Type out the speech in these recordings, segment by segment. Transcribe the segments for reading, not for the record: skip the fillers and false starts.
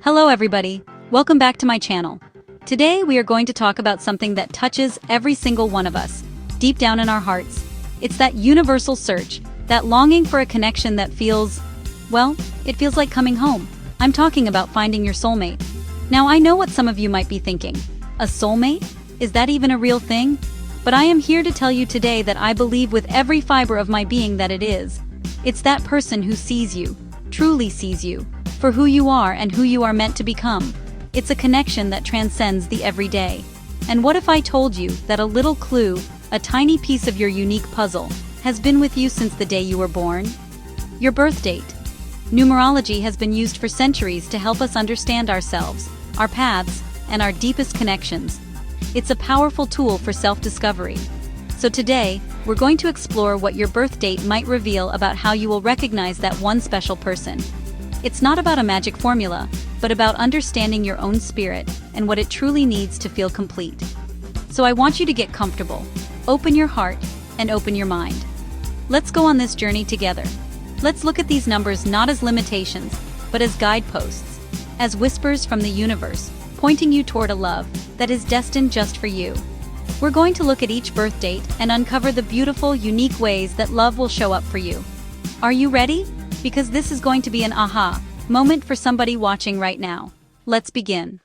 Hello everybody, welcome back to my channel. Today we are going to talk about something that touches every single one of us, deep down in our hearts. It's that universal search, that longing for a connection that feels, well, it feels like coming home. I'm talking about finding your soulmate. Now I know what some of you might be thinking. A soulmate? Is that even a real thing? But I am here to tell you today that I believe with every fiber of my being that it is. It's that person who sees you, truly sees you, for who you are and who you are meant to become. It's a connection that transcends the everyday. And what if I told you that a little clue, a tiny piece of your unique puzzle, has been with you since the day you were born? Your birth date. Numerology has been used for centuries to help us understand ourselves, our paths, and our deepest connections. It's a powerful tool for self-discovery. So today, we're going to explore what your birth date might reveal about how you will recognize that one special person. It's not about a magic formula, but about understanding your own spirit and what it truly needs to feel complete. So I want you to get comfortable, open your heart, and open your mind. Let's go on this journey together. Let's look at these numbers not as limitations, but as guideposts, as whispers from the universe, pointing you toward a love that is destined just for you. We're going to look at each birth date and uncover the beautiful, unique ways that love will show up for you. Are you ready? Because this is going to be an aha moment for somebody watching right now. Let's begin.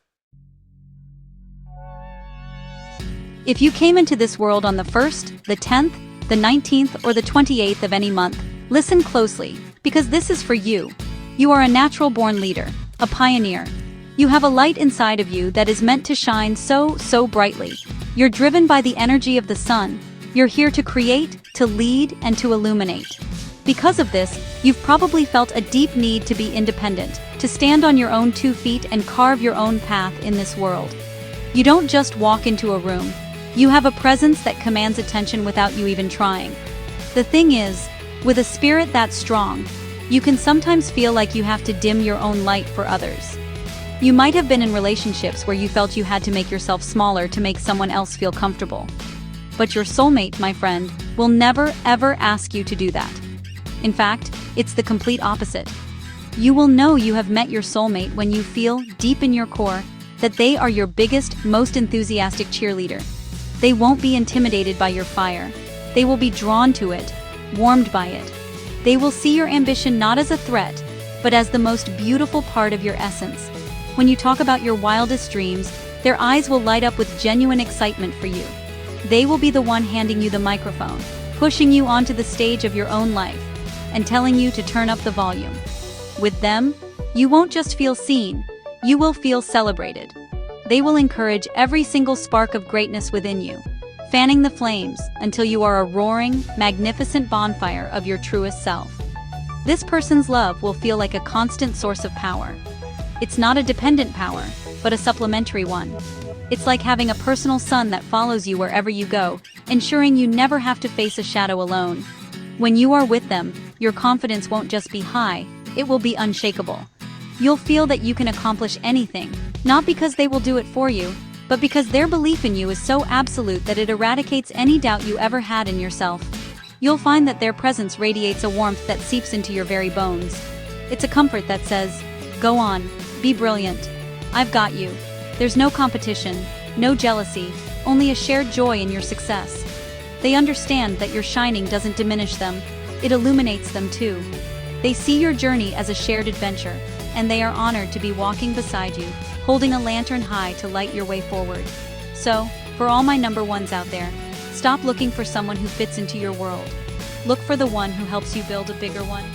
If you came into this world on the 1st, the 10th, the 19th, or the 28th of any month, listen closely, because this is for you. You are a natural-born leader, a pioneer. You have a light inside of you that is meant to shine so brightly. You're driven by the energy of the sun. You're here to create, to lead, and to illuminate. Because of this, you've probably felt a deep need to be independent, to stand on your own 2 feet and carve your own path in this world. You don't just walk into a room. You have a presence that commands attention without you even trying. The thing is, with a spirit that strong, you can sometimes feel like you have to dim your own light for others. You might have been in relationships where you felt you had to make yourself smaller to make someone else feel comfortable. But your soulmate, my friend, will never ever ask you to do that. In fact, it's the complete opposite. You will know you have met your soulmate when you feel, deep in your core, that they are your biggest, most enthusiastic cheerleader. They won't be intimidated by your fire. They will be drawn to it, warmed by it. They will see your ambition not as a threat, but as the most beautiful part of your essence. When you talk about your wildest dreams, their eyes will light up with genuine excitement for you. They will be the one handing you the microphone, pushing you onto the stage of your own life, and telling you to turn up the volume. With them, you won't just feel seen, you will feel celebrated. They will encourage every single spark of greatness within you, fanning the flames until you are a roaring, magnificent bonfire of your truest self. This person's love will feel like a constant source of power. It's not a dependent power, but a supplementary one. It's like having a personal sun that follows you wherever you go, ensuring you never have to face a shadow alone. When you are with them, your confidence won't just be high, it will be unshakable. You'll feel that you can accomplish anything, not because they will do it for you, but because their belief in you is so absolute that it eradicates any doubt you ever had in yourself. You'll find that their presence radiates a warmth that seeps into your very bones. It's a comfort that says, "Go on, be brilliant. I've got you." There's no competition, no jealousy, only a shared joy in your success. They understand that your shining doesn't diminish them, it illuminates them too. They see your journey as a shared adventure, and they are honored to be walking beside you, holding a lantern high to light your way forward. So, for all my number ones out there, stop looking for someone who fits into your world. Look for the one who helps you build a bigger one.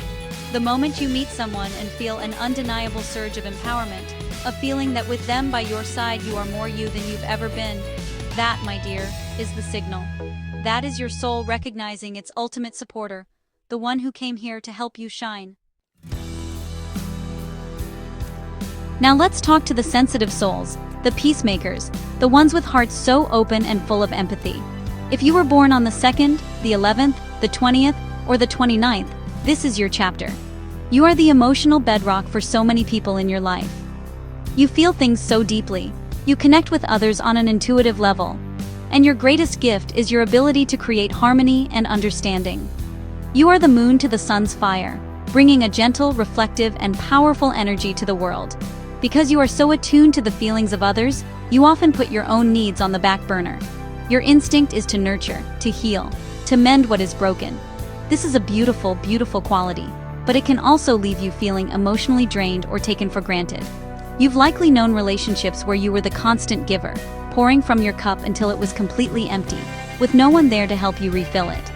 The moment you meet someone and feel an undeniable surge of empowerment, a feeling that with them by your side you are more you than you've ever been, that, my dear, is the signal. That is your soul recognizing its ultimate supporter, the one who came here to help you shine. Now let's talk to the sensitive souls, the peacemakers, the ones with hearts so open and full of empathy. If you were born on the 2nd, the 11th, the 20th, or the 29th, this is your chapter. You are the emotional bedrock for so many people in your life. You feel things so deeply, you connect with others on an intuitive level, and your greatest gift is your ability to create harmony and understanding. You are the moon to the sun's fire, bringing a gentle, reflective, and powerful energy to the world. Because you are so attuned to the feelings of others, you often put your own needs on the back burner. Your instinct is to nurture, to heal, to mend what is broken. This is a beautiful, beautiful quality, but it can also leave you feeling emotionally drained or taken for granted. You've likely known relationships where you were the constant giver, pouring from your cup until it was completely empty, with no one there to help you refill it.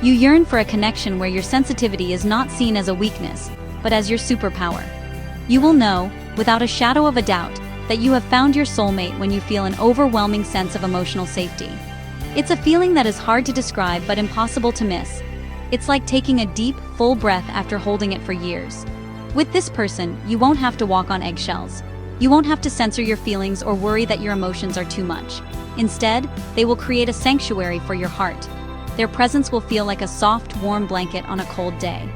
You yearn for a connection where your sensitivity is not seen as a weakness, but as your superpower. You will know, without a shadow of a doubt, that you have found your soulmate when you feel an overwhelming sense of emotional safety. It's a feeling that is hard to describe but impossible to miss. It's like taking a deep, full breath after holding it for years. With this person, you won't have to walk on eggshells. You won't have to censor your feelings or worry that your emotions are too much. Instead, they will create a sanctuary for your heart. Their presence will feel like a soft, warm blanket on a cold day.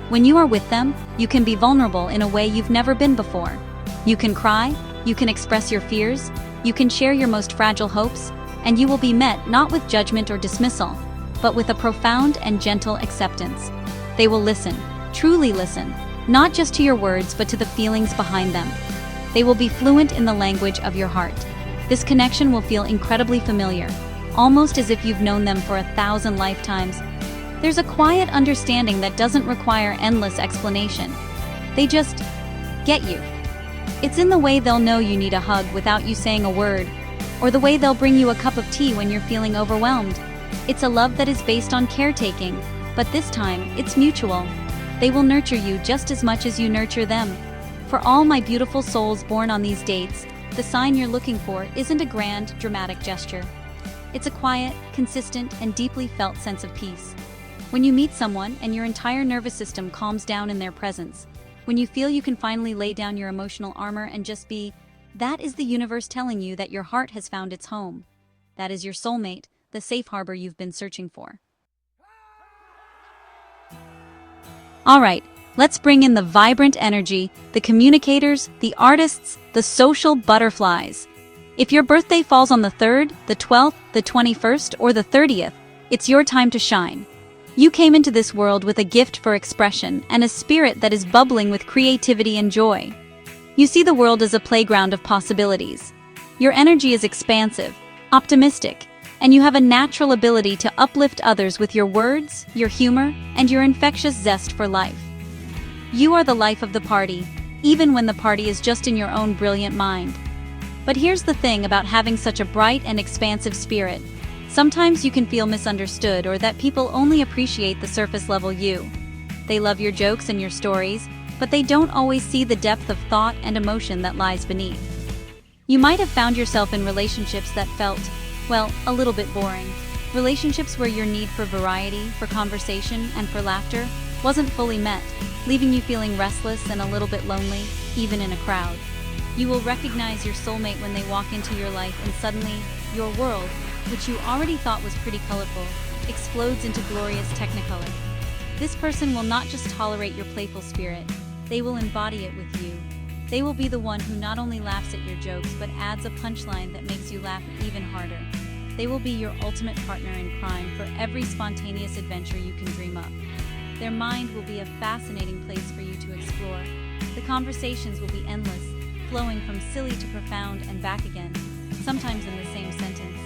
When you are with them, you can be vulnerable in a way you've never been before. You can cry, you can express your fears, you can share your most fragile hopes, and you will be met not with judgment or dismissal, but with a profound and gentle acceptance. They will listen, truly listen, not just to your words but to the feelings behind them. They will be fluent in the language of your heart. This connection will feel incredibly familiar, almost as if you've known them for 1,000 lifetimes. There's a quiet understanding that doesn't require endless explanation. They just get you. It's in the way they'll know you need a hug without you saying a word, or the way they'll bring you a cup of tea when you're feeling overwhelmed. It's a love that is based on caretaking, but this time, it's mutual. They will nurture you just as much as you nurture them. For all my beautiful souls born on these dates, the sign you're looking for isn't a grand, dramatic gesture. It's a quiet, consistent, and deeply felt sense of peace. When you meet someone and your entire nervous system calms down in their presence, when you feel you can finally lay down your emotional armor and just be, that is the universe telling you that your heart has found its home. That is your soulmate, the safe harbor you've been searching for. All right, let's bring in the vibrant energy, the communicators, the artists, the social butterflies. If your birthday falls on the 3rd, the 12th, the 21st, or the 30th, it's your time to shine. You came into this world with a gift for expression and a spirit that is bubbling with creativity and joy. You see the world as a playground of possibilities. Your energy is expansive, optimistic, and you have a natural ability to uplift others with your words, your humor, and your infectious zest for life. You are the life of the party, even when the party is just in your own brilliant mind. But here's the thing about having such a bright and expansive spirit. Sometimes you can feel misunderstood or that people only appreciate the surface-level you. They love your jokes and your stories, but they don't always see the depth of thought and emotion that lies beneath. You might have found yourself in relationships that felt, well, a little bit boring. Relationships where your need for variety, for conversation, and for laughter wasn't fully met, leaving you feeling restless and a little bit lonely, even in a crowd. You will recognize your soulmate when they walk into your life and suddenly, your world, which you already thought was pretty colorful, explodes into glorious technicolor. This person will not just tolerate your playful spirit, they will embody it with you. They will be the one who not only laughs at your jokes but adds a punchline that makes you laugh even harder. They will be your ultimate partner in crime for every spontaneous adventure you can dream up. Their mind will be a fascinating place for you to explore. The conversations will be endless, flowing from silly to profound and back again, sometimes in the same sentence.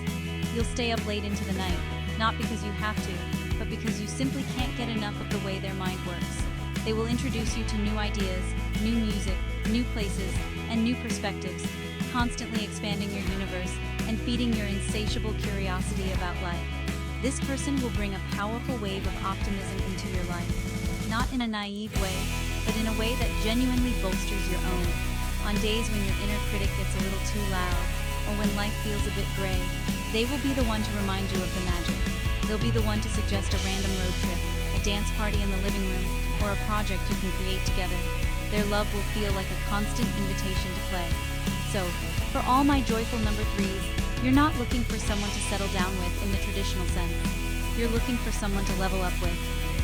You'll stay up late into the night, not because you have to, but because you simply can't get enough of the way their mind works. They will introduce you to new ideas, new music, new places, and new perspectives, constantly expanding your universe and feeding your insatiable curiosity about life. This person will bring a powerful wave of optimism into your life, not in a naive way, but in a way that genuinely bolsters your own. On days when your inner critic gets a little too loud, or when life feels a bit gray, they will be the one to remind you of the magic. They'll be the one to suggest a random road trip, a dance party in the living room, or a project you can create together. Their love will feel like a constant invitation to play. So, for all my joyful number 3s, you're not looking for someone to settle down with in the traditional sense. You're looking for someone to level up with.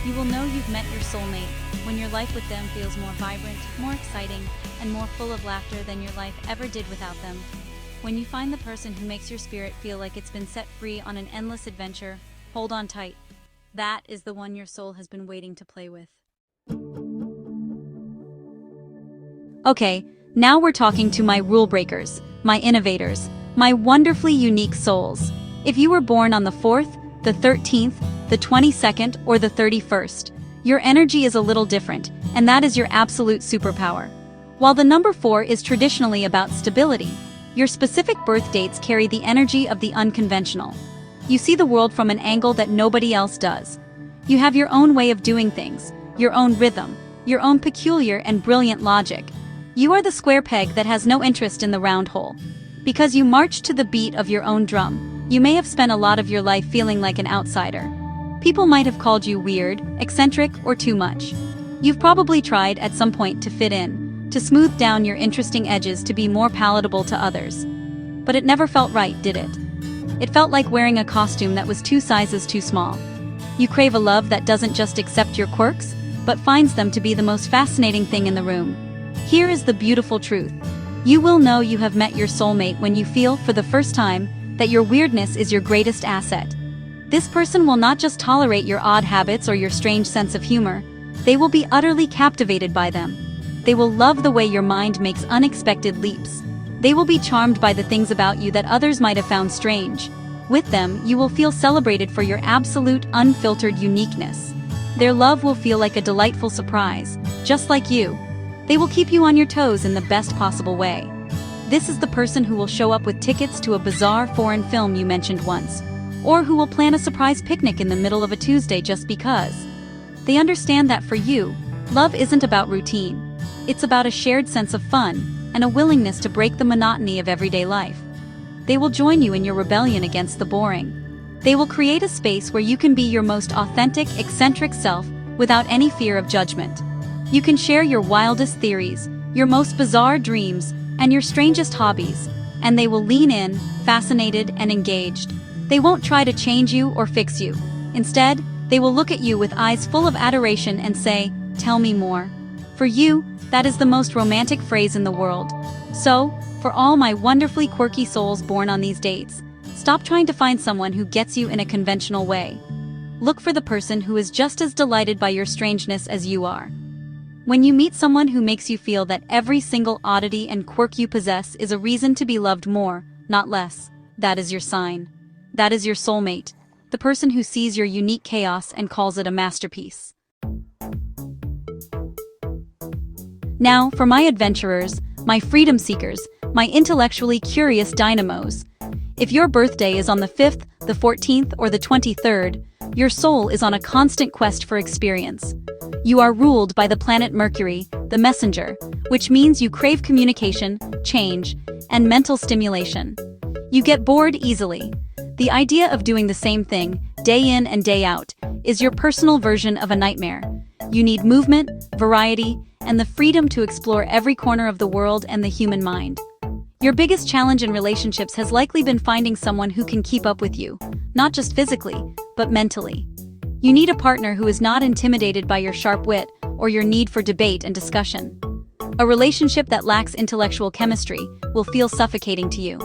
You will know you've met your soulmate when your life with them feels more vibrant, more exciting, and more full of laughter than your life ever did without them. When you find the person who makes your spirit feel like it's been set free on an endless adventure, hold on tight. That is the one your soul has been waiting to play with. Okay, Now we're talking to my rule breakers, my innovators, my wonderfully unique souls. If you were born on the 4th, the 13th, the 22nd, or the 31st, your energy is a little different, and that is your absolute superpower. While the number 4 is traditionally about stability, your specific birth dates carry the energy of the unconventional. You see the world from an angle that nobody else does. You have your own way of doing things, your own rhythm, your own peculiar and brilliant logic. You are the square peg that has no interest in the round hole. Because you march to the beat of your own drum, you may have spent a lot of your life feeling like an outsider. People might have called you weird, eccentric, or too much. You've probably tried at some point to fit in, to smooth down your interesting edges to be more palatable to others. But it never felt right, did it? It felt like wearing a costume that was 2 sizes too small. You crave a love that doesn't just accept your quirks, but finds them to be the most fascinating thing in the room. Here is the beautiful truth. You will know you have met your soulmate when you feel, for the first time, that your weirdness is your greatest asset. This person will not just tolerate your odd habits or your strange sense of humor, they will be utterly captivated by them. They will love the way your mind makes unexpected leaps. They will be charmed by the things about you that others might have found strange. With them, you will feel celebrated for your absolute, unfiltered uniqueness. Their love will feel like a delightful surprise, just like you. They will keep you on your toes in the best possible way. This is the person who will show up with tickets to a bizarre foreign film you mentioned once, or who will plan a surprise picnic in the middle of a Tuesday just because. They understand that for you, love isn't about routine. It's about a shared sense of fun and a willingness to break the monotony of everyday life. They will join you in your rebellion against the boring. They will create a space where you can be your most authentic, eccentric self without any fear of judgment. You can share your wildest theories, your most bizarre dreams, and your strangest hobbies, and they will lean in, fascinated and engaged. They won't try to change you or fix you. Instead, they will look at you with eyes full of adoration and say, "Tell me more." For you, that is the most romantic phrase in the world. So, for all my wonderfully quirky souls born on these dates, stop trying to find someone who gets you in a conventional way. Look for the person who is just as delighted by your strangeness as you are. When you meet someone who makes you feel that every single oddity and quirk you possess is a reason to be loved more, not less, that is your sign. That is your soulmate, the person who sees your unique chaos and calls it a masterpiece. Now, for my adventurers, my freedom seekers, my intellectually curious dynamos. If your birthday is on the 5th, the 14th, or the 23rd, your soul is on a constant quest for experience. You are ruled by the planet Mercury, the messenger, which means you crave communication, change, and mental stimulation. You get bored easily. The idea of doing the same thing, day in and day out, is your personal version of a nightmare. You need movement, variety, and the freedom to explore every corner of the world and the human mind. Your biggest challenge in relationships has likely been finding someone who can keep up with you, not just physically, but mentally. You need a partner who is not intimidated by your sharp wit or your need for debate and discussion. A relationship that lacks intellectual chemistry will feel suffocating to you.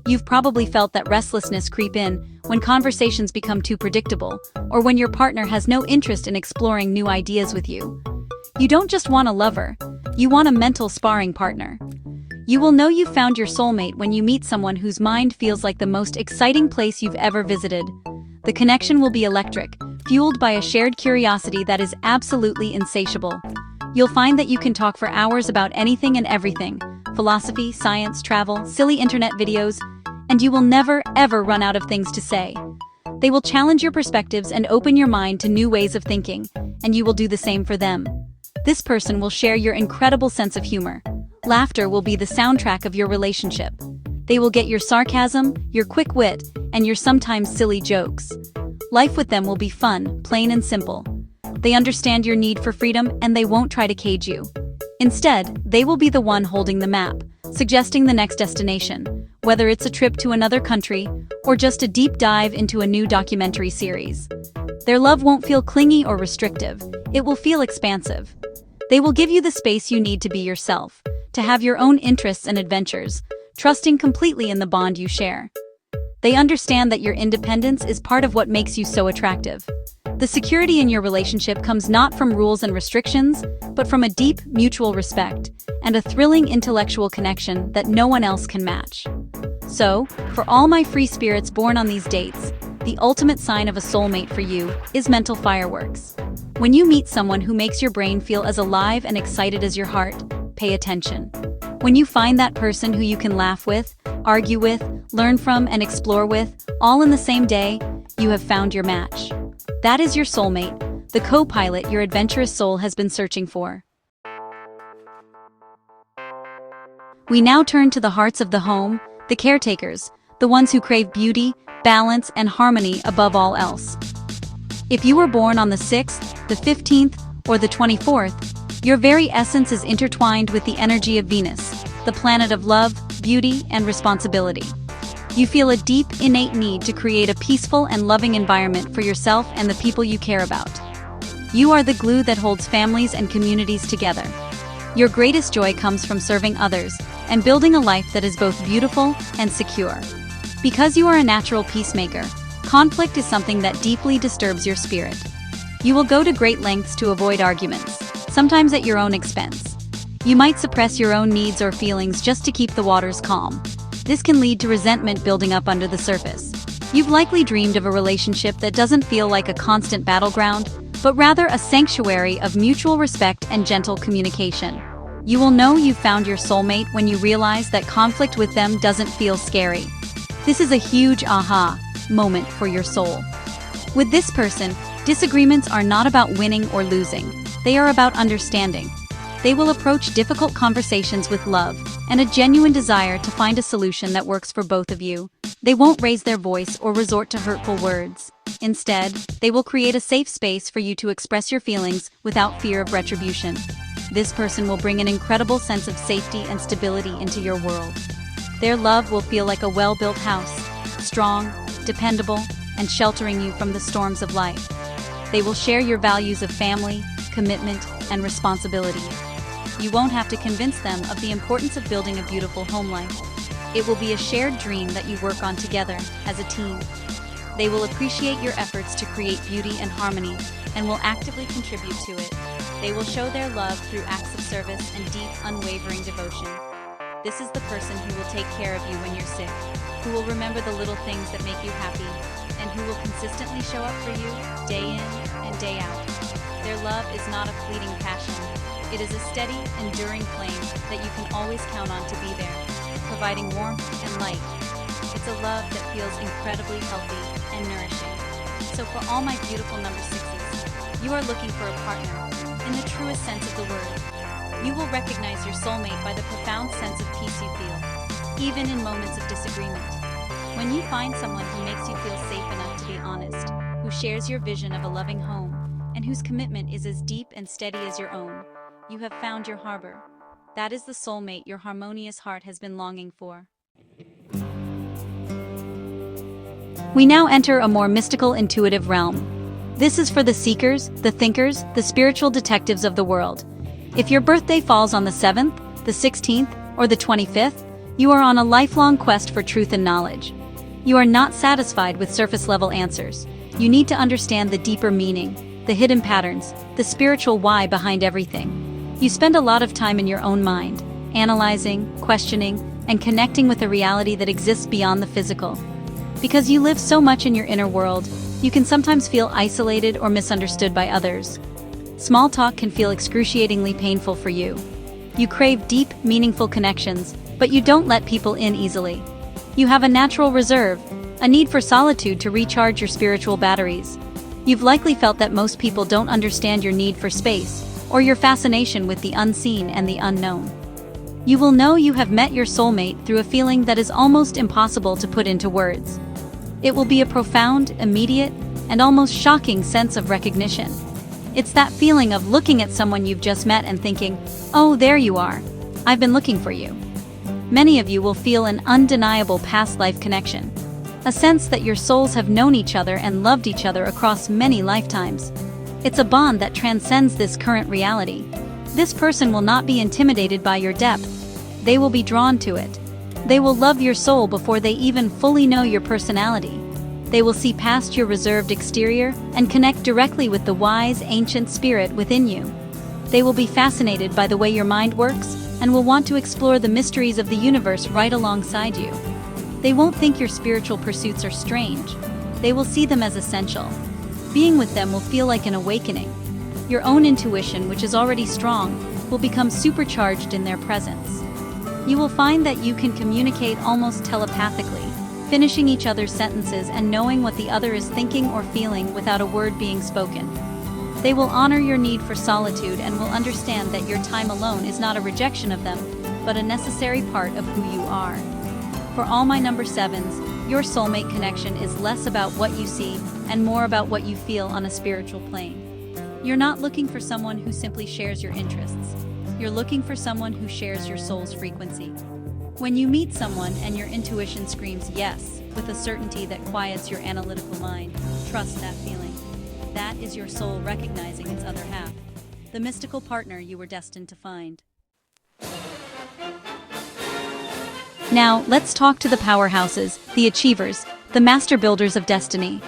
You've probably felt that restlessness creep in when conversations become too predictable, or when your partner has no interest in exploring new ideas with you. You don't just want a lover, you want a mental sparring partner. You will know you've found your soulmate when you meet someone whose mind feels like the most exciting place you've ever visited. The connection will be electric, fueled by a shared curiosity that is absolutely insatiable. You'll find that you can talk for hours about anything and everything: philosophy, science, travel, silly internet videos, and you will never, ever run out of things to say. They will challenge your perspectives and open your mind to new ways of thinking, and you will do the same for them. This person will share your incredible sense of humor. Laughter will be the soundtrack of your relationship. They will get your sarcasm, your quick wit, and your sometimes silly jokes. Life with them will be fun, plain and simple. They understand your need for freedom and they won't try to cage you. Instead, they will be the one holding the map, suggesting the next destination, whether it's a trip to another country or just a deep dive into a new documentary series. Their love won't feel clingy or restrictive, it will feel expansive. They will give you the space you need to be yourself, to have your own interests and adventures, trusting completely in the bond you share. They understand that your independence is part of what makes you so attractive. The security in your relationship comes not from rules and restrictions, but from a deep mutual respect and a thrilling intellectual connection that no one else can match. So, for all my free spirits born on these dates, the ultimate sign of a soulmate for you is mental fireworks. When you meet someone who makes your brain feel as alive and excited as your heart, pay attention. When you find that person who you can laugh with, argue with, learn from, and explore with, all in the same day, you have found your match. That is your soulmate, the co-pilot your adventurous soul has been searching for. We now turn to the hearts of the home, the caretakers, the ones who crave beauty, balance, and harmony above all else. If you were born on the 6th, the 15th, or the 24th, your very essence is intertwined with the energy of Venus, the planet of love, beauty, and responsibility. You feel a deep, innate need to create a peaceful and loving environment for yourself and the people you care about. You are the glue that holds families and communities together. Your greatest joy comes from serving others and building a life that is both beautiful and secure. Because you are a natural peacemaker, conflict is something that deeply disturbs your spirit. You will go to great lengths to avoid arguments, sometimes at your own expense. You might suppress your own needs or feelings just to keep the waters calm. This can lead to resentment building up under the surface. You've likely dreamed of a relationship that doesn't feel like a constant battleground, but rather a sanctuary of mutual respect and gentle communication. You will know you've found your soulmate when you realize that conflict with them doesn't feel scary. This is a huge aha moment for your soul. With this person, disagreements are not about winning or losing. They are about understanding. They will approach difficult conversations with love and a genuine desire to find a solution that works for both of you. They won't raise their voice or resort to hurtful words. Instead, they will create a safe space for you to express your feelings without fear of retribution. This person will bring an incredible sense of safety and stability into your world. Their love will feel like a well-built house, strong, dependable, and sheltering you from the storms of life. They will share your values of family, commitment, and responsibility. You won't have to convince them of the importance of building a beautiful home life. It will be a shared dream that you work on together as a team. They will appreciate your efforts to create beauty and harmony and will actively contribute to it. They will show their love through acts of service and deep, unwavering devotion. This is the person who will take care of you when you're sick, who will remember the little things that make you happy, and who will consistently show up for you day in and day out. Their love is not a fleeting passion. It is a steady, enduring flame that you can always count on to be there, providing warmth and light. It's a love that feels incredibly healthy and nourishing. So for all my beautiful number 6s, you are looking for a partner, in the truest sense of the word. You will recognize your soulmate by the profound sense of peace you feel, even in moments of disagreement. When you find someone who makes you feel safe enough to be honest, who shares your vision of a loving home, and whose commitment is as deep and steady as your own, you have found your harbor. That is the soulmate your harmonious heart has been longing for. We now enter a more mystical, intuitive realm. This is for the seekers, the thinkers, the spiritual detectives of the world. If your birthday falls on the 7th, the 16th, or the 25th, you are on a lifelong quest for truth and knowledge. You are not satisfied with surface-level answers. You need to understand the deeper meaning, the hidden patterns, the spiritual why behind everything. You spend a lot of time in your own mind, analyzing, questioning, and connecting with a reality that exists beyond the physical. Because you live so much in your inner world, you can sometimes feel isolated or misunderstood by others. Small talk can feel excruciatingly painful for you. You crave deep, meaningful connections, but you don't let people in easily. You have a natural reserve, a need for solitude to recharge your spiritual batteries. You've likely felt that most people don't understand your need for space, or your fascination with the unseen and the unknown. You will know you have met your soulmate through a feeling that is almost impossible to put into words. It will be a profound, immediate, and almost shocking sense of recognition. It's that feeling of looking at someone you've just met and thinking, "Oh, there you are. I've been looking for you." Many of you will feel an undeniable past life connection, a sense that your souls have known each other and loved each other across many lifetimes. It's a bond that transcends this current reality. This person will not be intimidated by your depth. They will be drawn to it. They will love your soul before they even fully know your personality. They will see past your reserved exterior and connect directly with the wise, ancient spirit within you. They will be fascinated by the way your mind works and will want to explore the mysteries of the universe right alongside you. They won't think your spiritual pursuits are strange. They will see them as essential. Being with them will feel like an awakening. Your own intuition, which is already strong, will become supercharged in their presence. You will find that you can communicate almost telepathically, finishing each other's sentences and knowing what the other is thinking or feeling without a word being spoken. They will honor your need for solitude and will understand that your time alone is not a rejection of them, but a necessary part of who you are. For all my number 7s, your soulmate connection is less about what you see and more about what you feel on a spiritual plane. You're not looking for someone who simply shares your interests. You're looking for someone who shares your soul's frequency. When you meet someone and your intuition screams yes, with a certainty that quiets your analytical mind, trust that feeling. That is your soul recognizing its other half, the mystical partner you were destined to find. Now, let's talk to the powerhouses, the achievers, the master builders of destiny.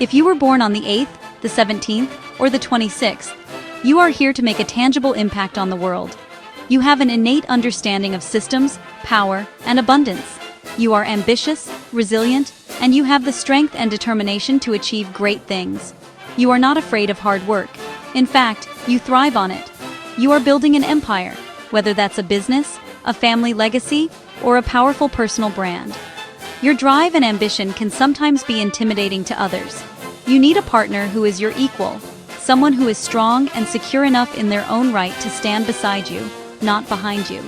If you were born on the 8th, the 17th, or the 26th, you are here to make a tangible impact on the world. You have an innate understanding of systems, power, and abundance. You are ambitious, resilient, and you have the strength and determination to achieve great things. You are not afraid of hard work. In fact, you thrive on it. You are building an empire, whether that's a business, a family legacy, or a powerful personal brand. Your drive and ambition can sometimes be intimidating to others. You need a partner who is your equal, someone who is strong and secure enough in their own right to stand beside you, not behind you.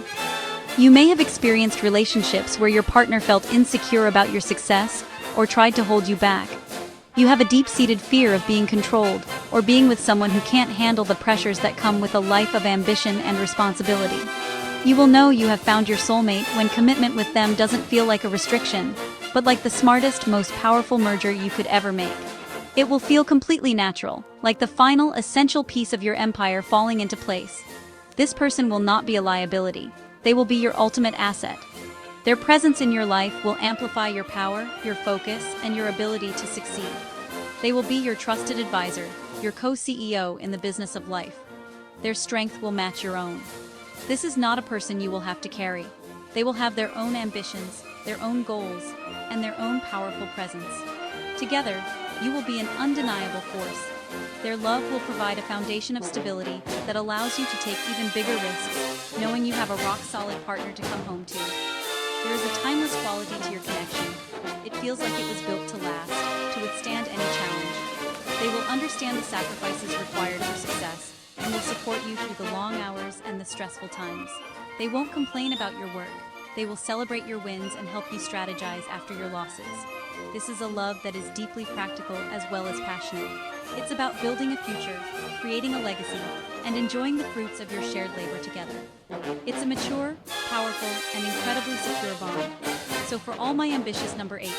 You may have experienced relationships where your partner felt insecure about your success or tried to hold you back. You have a deep-seated fear of being controlled or being with someone who can't handle the pressures that come with a life of ambition and responsibility. You will know you have found your soulmate when commitment with them doesn't feel like a restriction, but like the smartest, most powerful merger you could ever make. It will feel completely natural, like the final, essential piece of your empire falling into place. This person will not be a liability. They will be your ultimate asset. Their presence in your life will amplify your power, your focus, and your ability to succeed. They will be your trusted advisor, your co-CEO in the business of life. Their strength will match your own. This is not a person you will have to carry. They will have their own ambitions, their own goals, and their own powerful presence. Together, you will be an undeniable force. Their love will provide a foundation of stability that allows you to take even bigger risks, knowing you have a rock-solid partner to come home to. There is a timeless quality to your connection. It feels like it was built to last, to withstand any challenge. They will understand the sacrifices required for success and will support you through the long hours and the stressful times. They won't complain about your work. They will celebrate your wins and help you strategize after your losses. This is a love that is deeply practical as well as passionate. It's about building a future, creating a legacy, and enjoying the fruits of your shared labor together. It's a mature, powerful, and incredibly secure bond. So for all my ambitious number 8,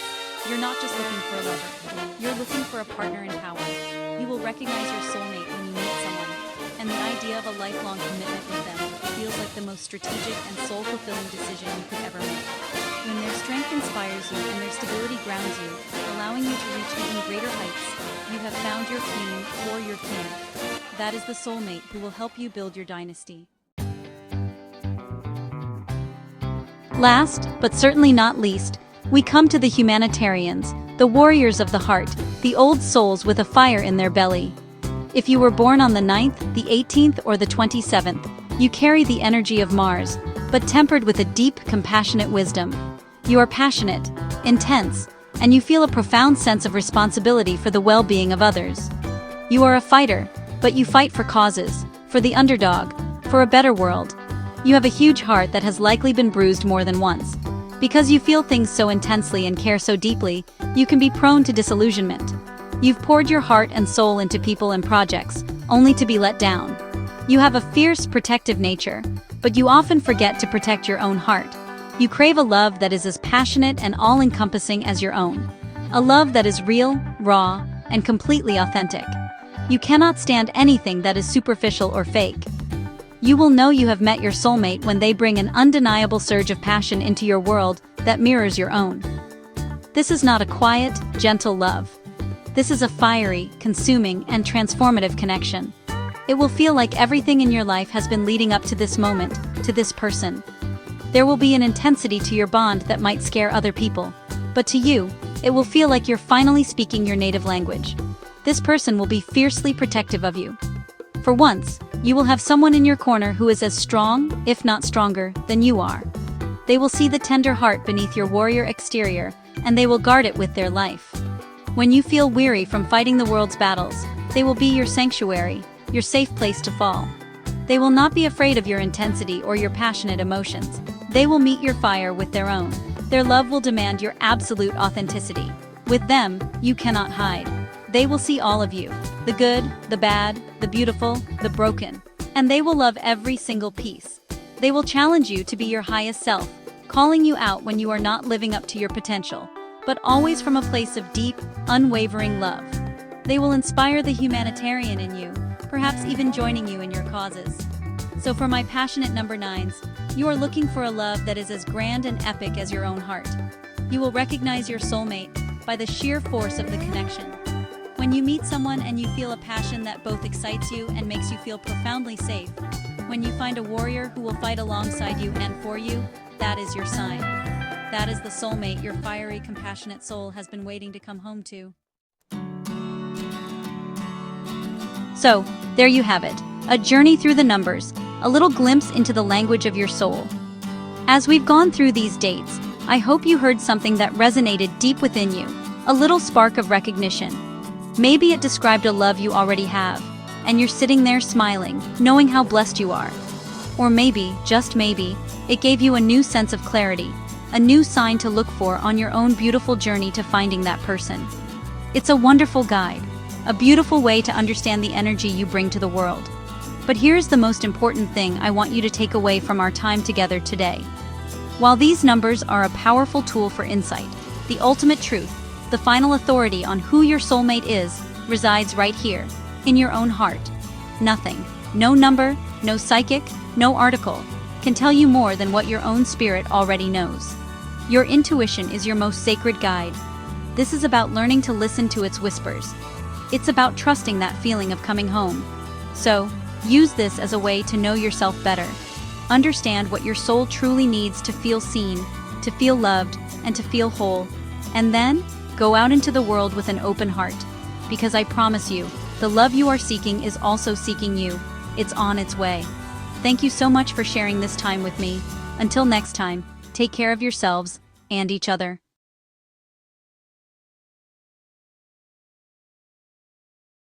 you're not just looking for a lover. You're looking for a partner in power. You will recognize your soulmate when you meet someone, and the idea of a lifelong commitment with them feels like the most strategic and soul-fulfilling decision you could ever make. When their strength inspires you and their stability grounds you, allowing you to reach even greater heights, you have found your king or your king. That is the soulmate who will help you build your dynasty. Last, but certainly not least, we come to the humanitarians, the warriors of the heart, the old souls with a fire in their belly. If you were born on the 9th, the 18th, or the 27th, you carry the energy of Mars, but tempered with a deep, compassionate wisdom. You are passionate, intense, and you feel a profound sense of responsibility for the well-being of others. You are a fighter, but you fight for causes, for the underdog, for a better world. You have a huge heart that has likely been bruised more than once. Because you feel things so intensely and care so deeply, you can be prone to disillusionment. You've poured your heart and soul into people and projects, only to be let down. You have a fierce, protective nature, but you often forget to protect your own heart. You crave a love that is as passionate and all-encompassing as your own. A love that is real, raw, and completely authentic. You cannot stand anything that is superficial or fake. You will know you have met your soulmate when they bring an undeniable surge of passion into your world that mirrors your own. This is not a quiet, gentle love. This is a fiery, consuming, and transformative connection. It will feel like everything in your life has been leading up to this moment, to this person. There will be an intensity to your bond that might scare other people, but to you, it will feel like you're finally speaking your native language. This person will be fiercely protective of you. For once, you will have someone in your corner who is as strong, if not stronger, than you are. They will see the tender heart beneath your warrior exterior, and they will guard it with their life. When you feel weary from fighting the world's battles, they will be your sanctuary, your safe place to fall. They will not be afraid of your intensity or your passionate emotions. They will meet your fire with their own. Their love will demand your absolute authenticity. With them, you cannot hide. They will see all of you, the good, the bad, the beautiful, the broken, and they will love every single piece. They will challenge you to be your highest self, calling you out when you are not living up to your potential, but always from a place of deep, unwavering love. They will inspire the humanitarian in you, perhaps even joining you in your causes. So for my passionate number 9s, you are looking for a love that is as grand and epic as your own heart. You will recognize your soulmate by the sheer force of the connection. When you meet someone and you feel a passion that both excites you and makes you feel profoundly safe, when you find a warrior who will fight alongside you and for you, that is your sign. That is the soulmate your fiery, compassionate soul has been waiting to come home to. So, there you have it, a journey through the numbers, a little glimpse into the language of your soul. As we've gone through these dates, I hope you heard something that resonated deep within you, a little spark of recognition. Maybe it described a love you already have, and you're sitting there smiling, knowing how blessed you are. Or maybe, just maybe, it gave you a new sense of clarity, a new sign to look for on your own beautiful journey to finding that person. It's a wonderful guide, a beautiful way to understand the energy you bring to the world. But here's the most important thing I want you to take away from our time together today. While these numbers are a powerful tool for insight, the ultimate truth, the final authority on who your soulmate is, resides right here, in your own heart. Nothing, no number, no psychic, no article, can tell you more than what your own spirit already knows. Your intuition is your most sacred guide. This is about learning to listen to its whispers. It's about trusting that feeling of coming home. So, use this as a way to know yourself better. Understand what your soul truly needs to feel seen, to feel loved, and to feel whole. And then, go out into the world with an open heart. Because I promise you, the love you are seeking is also seeking you. It's on its way. Thank you so much for sharing this time with me. Until next time, take care of yourselves and each other.